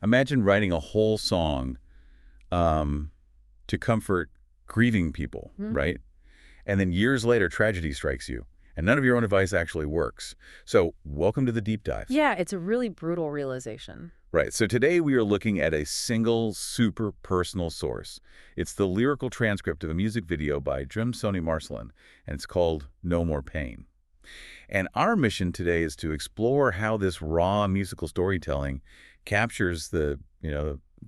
Imagine writing a whole song to comfort grieving people, right? And then years later, tragedy strikes you, and none of your own advice actually works. So welcome to the deep dive. Yeah, it's a really brutal realization. Right, so today we are looking at a single, super personal source. It's the lyrical transcript of a music video by Sony Marcelin, and it's called No More Pain. And our mission today is to explore how this raw musical storytelling captures the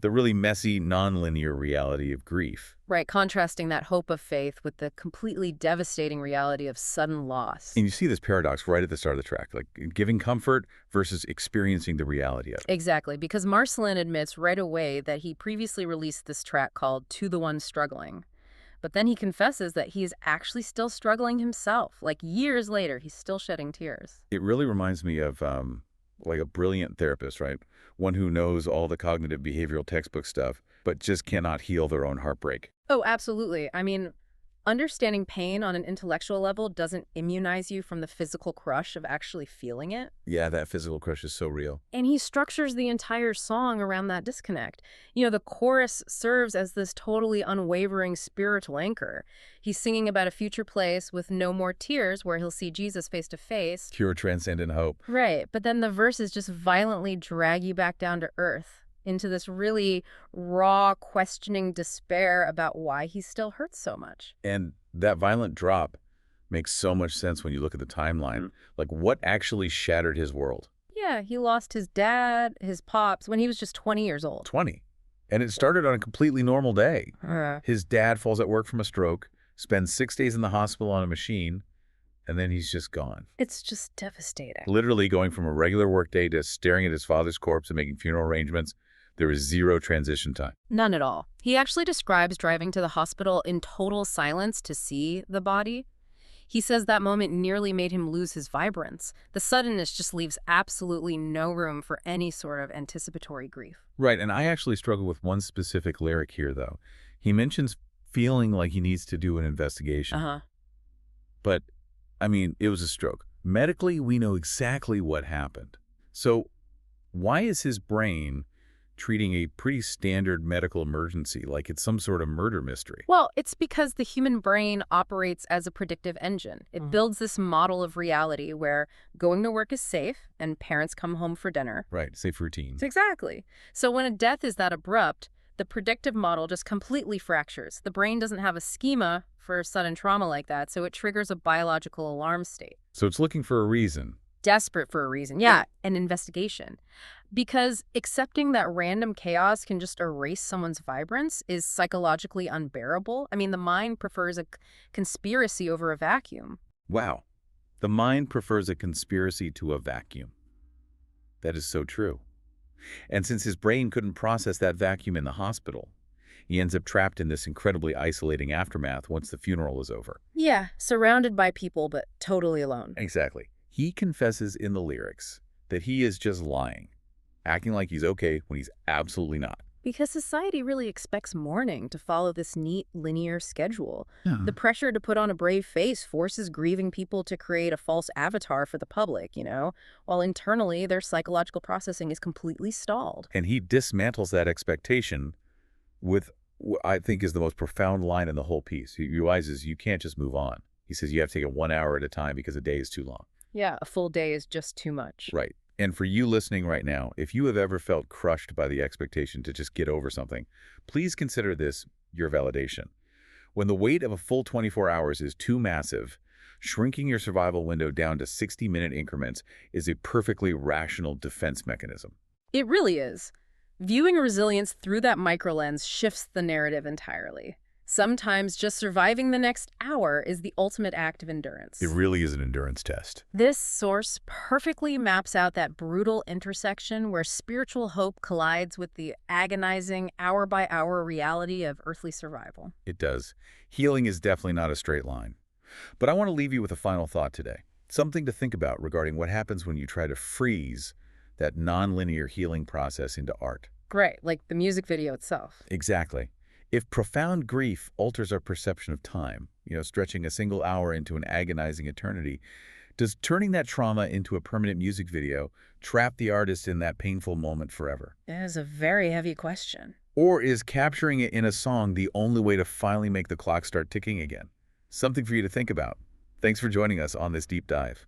really messy, nonlinear reality of grief. Right, contrasting that hope of faith with the completely devastating reality of sudden loss. And you see this paradox right at the start of the track, like giving comfort versus experiencing the reality of it. Exactly, because Marcelin admits right away that he previously released this track called To the One Struggling. But then he confesses that he is actually still struggling himself. Like years later, he's still shedding tears. It really reminds me of like a brilliant therapist, right? One who knows all the cognitive behavioral textbook stuff, but just cannot heal their own heartbreak. Oh, absolutely. I mean, understanding pain on an intellectual level doesn't immunize you from the physical crush of actually feeling it. Yeah, that physical crush is so real. And he structures the entire song around that disconnect. The chorus serves as this totally unwavering spiritual anchor. He's singing about a future place with no more tears where he'll see Jesus face to face. Pure transcendent hope. Right, but then the verses just violently drag you back down to earth, into this really raw, questioning despair about why he still hurts so much. And that violent drop makes so much sense when you look at the timeline. Like, what actually shattered his world? Yeah, he lost his dad, his pops, when he was just 20 years old. 20. And it started on a completely normal day. His dad falls at work from a stroke, spends 6 days in the hospital on a machine, and then he's just gone. It's just devastating. Literally going from a regular work day to staring at his father's corpse and making funeral arrangements. There is zero transition time. None at all. He actually describes driving to the hospital in total silence to see the body. He says that moment nearly made him lose his vibrance. The suddenness just leaves absolutely no room for any sort of anticipatory grief. Right, and I actually struggle with one specific lyric here, though. He mentions feeling like he needs to do an investigation. But, I mean, it was a stroke. Medically, we know exactly what happened. So why is his brain treating a pretty standard medical emergency like it's some sort of murder mystery? Well, it's because the human brain operates as a predictive engine. It builds this model of reality where going to work is safe and parents come home for dinner. Right, safe routine. Exactly. So when a death is that abrupt, the predictive model just completely fractures. The brain doesn't have a schema for sudden trauma like that, so it triggers a biological alarm state. So it's looking for a reason. Desperate for a reason. Yeah, an investigation. Because accepting that random chaos can just erase someone's vibrance is psychologically unbearable. I mean, the mind prefers a conspiracy over a vacuum. Wow. The mind prefers a conspiracy to a vacuum. That is so true. And since his brain couldn't process that vacuum in the hospital, he ends up trapped in this incredibly isolating aftermath once the funeral is over. Yeah, surrounded by people, but totally alone. Exactly. He confesses in the lyrics that he is just lying, acting like he's okay when he's absolutely not. Because society really expects mourning to follow this neat, linear schedule. Yeah. The pressure to put on a brave face forces grieving people to create a false avatar for the public, while internally their psychological processing is completely stalled. And he dismantles that expectation with what I think is the most profound line in the whole piece. He realizes you can't just move on. He says you have to take it 1 hour at a time because a day is too long. Yeah, a full day is just too much. Right. And for you listening right now, if you have ever felt crushed by the expectation to just get over something, please consider this your validation. When the weight of a full 24 hours is too massive, shrinking your survival window down to 60-minute increments is a perfectly rational defense mechanism. It really is. Viewing resilience through that microlens shifts the narrative entirely. Sometimes just surviving the next hour is the ultimate act of endurance. It really is an endurance test. This source perfectly maps out that brutal intersection where spiritual hope collides with the agonizing hour-by-hour reality of earthly survival. It does. Healing is definitely not a straight line. But I want to leave you with a final thought today. Something to think about regarding what happens when you try to freeze that nonlinear healing process into art. Great, like the music video itself. Exactly. If profound grief alters our perception of time, stretching a single hour into an agonizing eternity, Does turning that trauma into a permanent music video trap the artist in that painful moment forever? That is a very heavy question. Or is capturing it in a song the only way to finally make the clock start ticking again? Something for you to think about. Thanks for joining us on this deep dive.